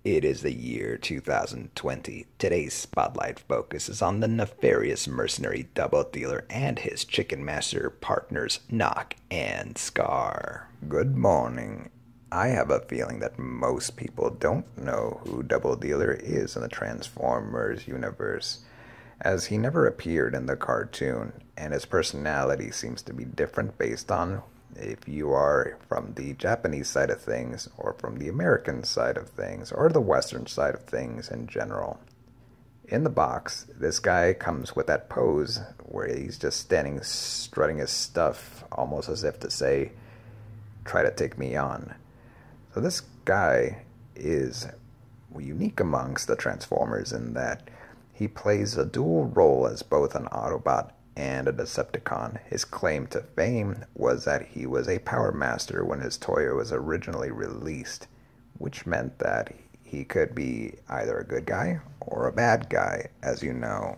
It is the year 2020. Today's spotlight focuses on the nefarious mercenary double dealer and his chicken master partners, Knok and Skar. Good morning. I have a feeling that most people don't know who Double Dealer is in the Transformers universe, as he never appeared in the cartoon, and his personality seems to be different based on if you are from the Japanese side of things, or from the American side of things, or the Western side of things in general. In the box, this guy comes with that pose where he's just standing strutting his stuff, almost as if to say, try to take me on. So this guy is unique amongst the Transformers in that he plays a dual role as both an Autobot and a Decepticon. His claim to fame was that he was a Power Master when his toy was originally released, which meant that he could be either a good guy or a bad guy, as you know.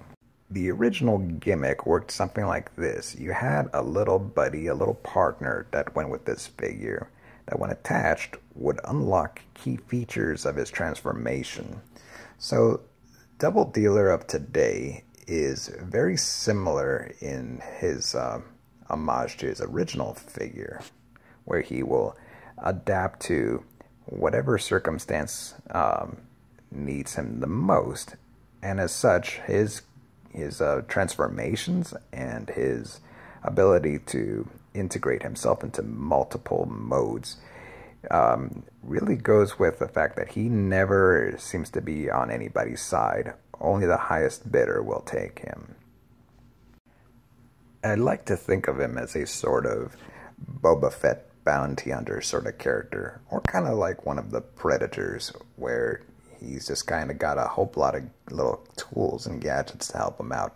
The original gimmick worked something like this. You had a little buddy, a little partner that went with this figure, that when attached would unlock key features of his transformation. So Double Dealer of today is very similar in his homage to his original figure, where he will adapt to whatever circumstance needs him the most, and as such, his transformations and his ability to integrate himself into multiple modes really goes with the fact that he never seems to be on anybody's side. Only the highest bidder will take him. I'd like to think of him as a sort of Boba Fett bounty hunter sort of character, or kind of like one of the Predators, where he's just kind of got a whole lot of little tools and gadgets to help him out.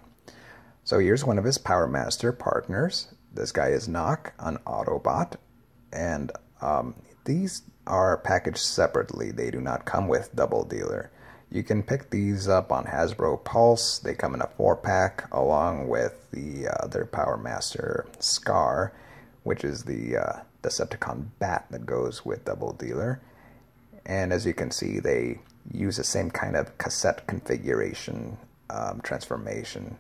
So here's one of his Power Master partners. This guy is Knok, an Autobot, and these are packaged separately. They do not come with Double Dealer. You can pick these up on Hasbro Pulse. They come in a 4-pack along with the other Power Master Skar, which is the Decepticon bat that goes with Double Dealer. And as you can see, they use the same kind of cassette configuration transformation.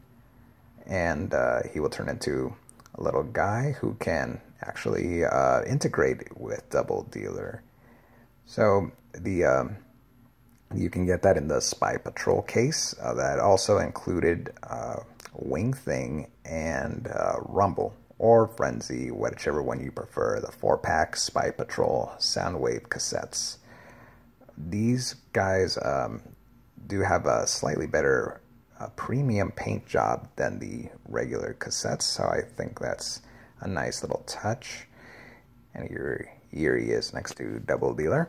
And he will turn into a little guy who can actually integrate with Double Dealer. So you can get that in the Spy Patrol case. That also included Wing Thing and Rumble, or Frenzy, whichever one you prefer. The 4-pack Spy Patrol Soundwave cassettes. These guys do have a slightly better premium paint job than the regular cassettes, so I think that's a nice little touch. And here he is next to Double Dealer.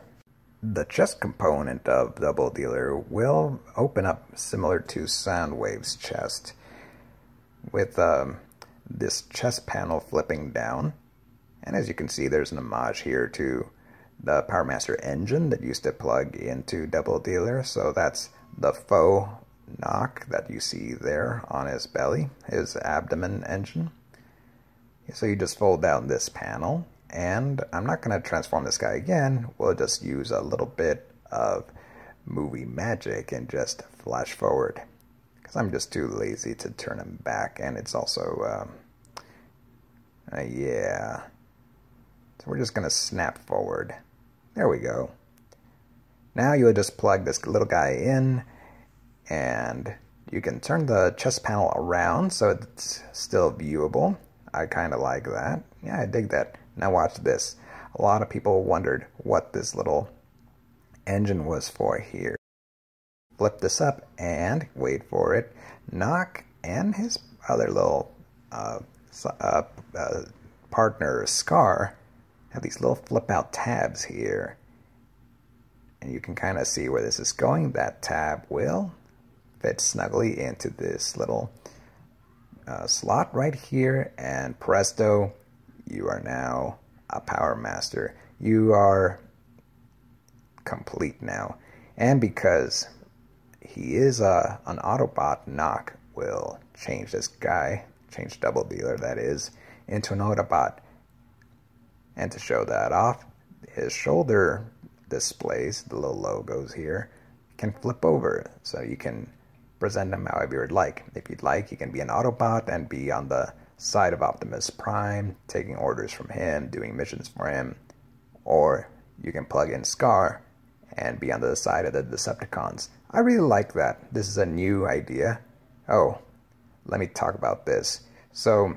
The chest component of Double Dealer will open up similar to Soundwave's chest, with this chest panel flipping down. And as you can see, there's an homage here to the Power Master engine that used to plug into Double Dealer. So that's the faux Knok that you see there on his belly, his abdomen engine. So you just fold down this panel. And I'm not going to transform this guy again. We'll just use a little bit of movie magic and just flash forward, because I'm just too lazy to turn him back. And it's also, yeah. So we're just going to snap forward. There we go. Now you'll just plug this little guy in, and you can turn the chest panel around so it's still viewable. I kind of like that. Yeah, I dig that. Now watch this. A lot of people wondered what this little engine was for here. Flip this up and, wait for it, Knok and his other little partner, Skar, have these little flip-out tabs here. And you can kind of see where this is going. That tab will fit snugly into this little slot right here, and presto, you are now a Power Master. You are complete now. And because he is an Autobot, Knok will change this guy, change Double Dealer that is, into an Autobot. And to show that off, his shoulder displays, the little logos here, can flip over, so you can present them however you'd like. If you'd like, you can be an Autobot and be on the side of Optimus Prime, taking orders from him, doing missions for him, or you can plug in Skar and be on the side of the Decepticons. I really like that. This is a new idea. Oh, let me talk about this. So,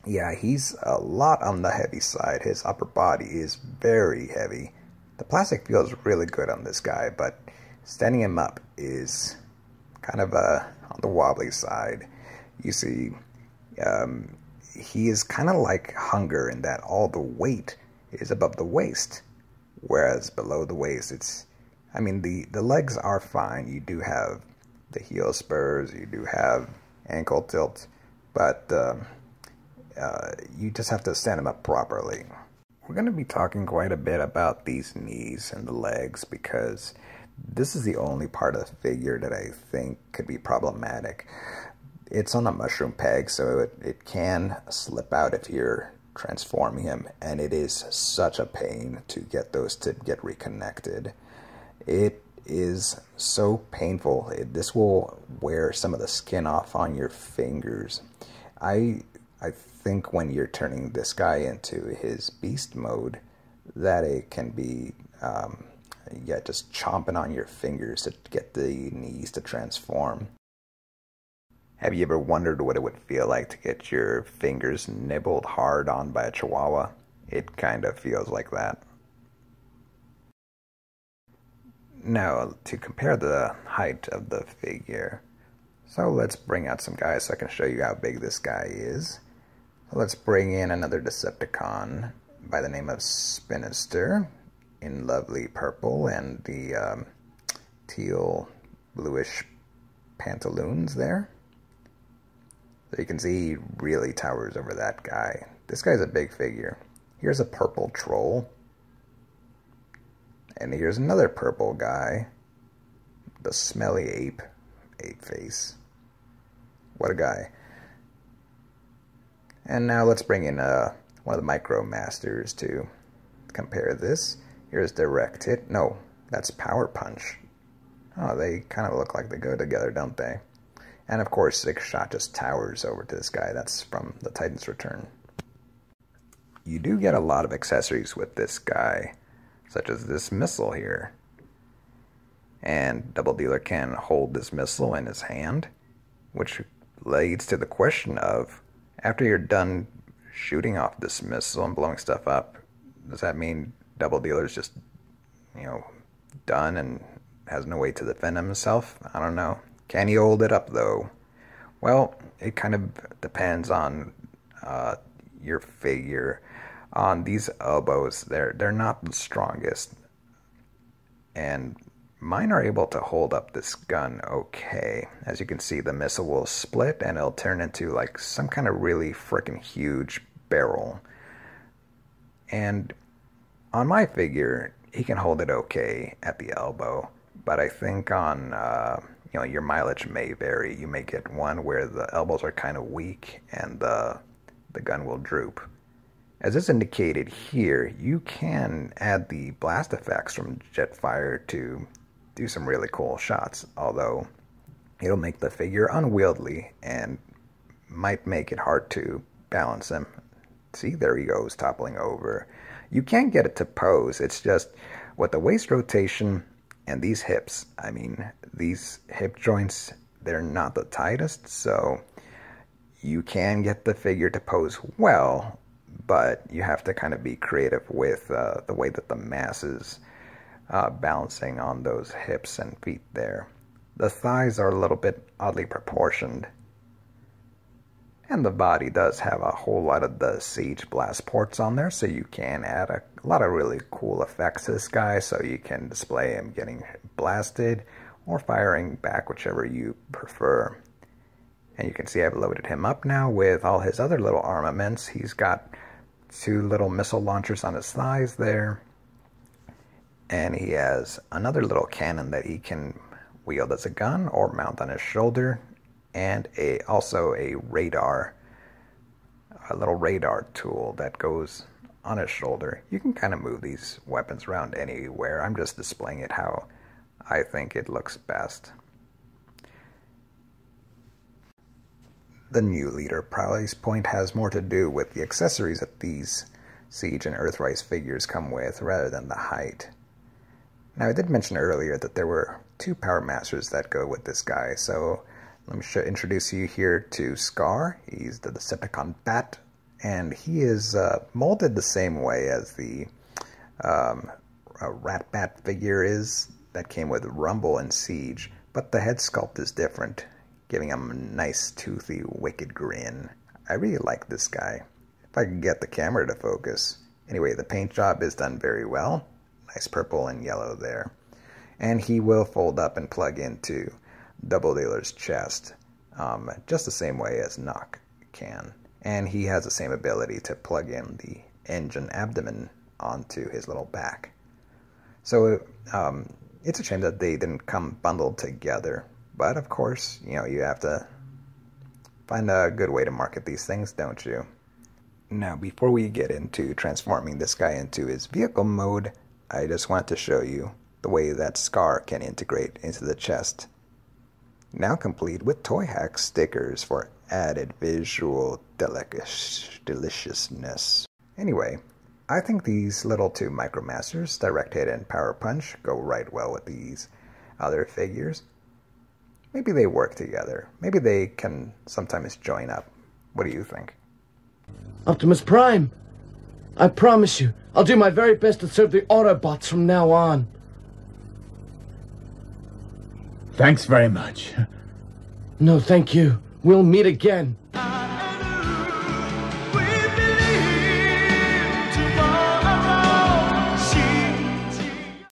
yeah, he's a lot on the heavy side. His upper body is very heavy. The plastic feels really good on this guy, but standing him up is kind of on the wobbly side. You see, he is kind of like Hunger in that all the weight is above the waist, whereas below the waist it's, I mean, the legs are fine. You do have the heel spurs, you do have ankle tilt, but you just have to stand them up properly. We're going to be talking quite a bit about these knees and the legs because this is the only part of the figure that I think could be problematic. It's on a mushroom peg, so it can slip out if you're transforming him, and it is such a pain to get those to get reconnected. It is so painful. This will wear some of the skin off on your fingers. I think when you're turning this guy into his beast mode, that it can be just chomping on your fingers to get the knees to transform. Have you ever wondered what it would feel like to get your fingers nibbled hard on by a chihuahua? It kind of feels like that. Now, to compare the height of the figure, so let's bring out some guys so I can show you how big this guy is. So let's bring in another Decepticon by the name of Spinister in lovely purple and the teal bluish pantaloons there. So you can see he really towers over that guy. This guy's a big figure. Here's a purple troll. And here's another purple guy. The smelly ape face. What a guy. And now let's bring in one of the Micro Masters to compare this. Here's Direct Hit. No, that's Power Punch. Oh, they kind of look like they go together, don't they? And of course, Six Shot just towers over to this guy. That's from the Titan's Return. You do get a lot of accessories with this guy, such as this missile here. And Doubledealer can hold this missile in his hand, which leads to the question of, after you're done shooting off this missile and blowing stuff up, does that mean Doubledealer's just, done and has no way to defend himself? I don't know. Can he hold it up, though? Well, it kind of depends on your figure. On these elbows, they're not the strongest. And mine are able to hold up this gun okay. As you can see, the missile will split and it'll turn into like some kind of really freaking huge barrel. And on my figure, he can hold it okay at the elbow. But I think on your mileage may vary. You may get one where the elbows are kind of weak and the gun will droop. As is indicated here, you can add the blast effects from Jetfire to do some really cool shots, although it'll make the figure unwieldy and might make it hard to balance him. See, there he goes, toppling over. You can get it to pose. It's just with the waist rotation and these hips, I mean, these hip joints, they're not the tightest, so you can get the figure to pose well, but you have to kind of be creative with the way that the mass is balancing on those hips and feet there. The thighs are a little bit oddly proportioned. And the body does have a whole lot of the Siege blast ports on there, so you can add a lot of really cool effects to this guy, so you can display him getting blasted or firing back, whichever you prefer. And you can see I've loaded him up now with all his other little armaments. He's got 2 little missile launchers on his thighs there. And he has another little cannon that he can wield as a gun or mount on his shoulder. And also a radar, a little radar tool that goes on his shoulder. You can kind of move these weapons around anywhere. I'm just displaying it how I think it looks best. The new leader price point has more to do with the accessories that these Siege and Earthrise figures come with rather than the height. Now, I did mention earlier that there were 2 Power Masters that go with this guy, so let me introduce you here to Skar. He's the Decepticon Bat, and he is molded the same way as the Rat Bat figure is that came with Rumble and Siege, but the head sculpt is different, giving him a nice, toothy, wicked grin. I really like this guy. If I could get the camera to focus. Anyway, the paint job is done very well. Nice purple and yellow there. And he will fold up and plug into Doubledealer's chest, just the same way as Knok can. And he has the same ability to plug in the engine abdomen onto his little back. So it's a shame that they didn't come bundled together. But of course, you know, you have to find a good way to market these things, don't you? Now, before we get into transforming this guy into his vehicle mode, I just want to show you the way that Skar can integrate into the chest. Now complete with toy hack stickers for added visual deliciousness. Anyway, I think these little 2 Micromasters, Direct Hit and Power Punch, go right well with these other figures. Maybe they work together. Maybe they can sometimes join up. What do you think? Optimus Prime! I promise you, I'll do my very best to serve the Autobots from now on. Thanks very much. No, thank you. We'll meet again.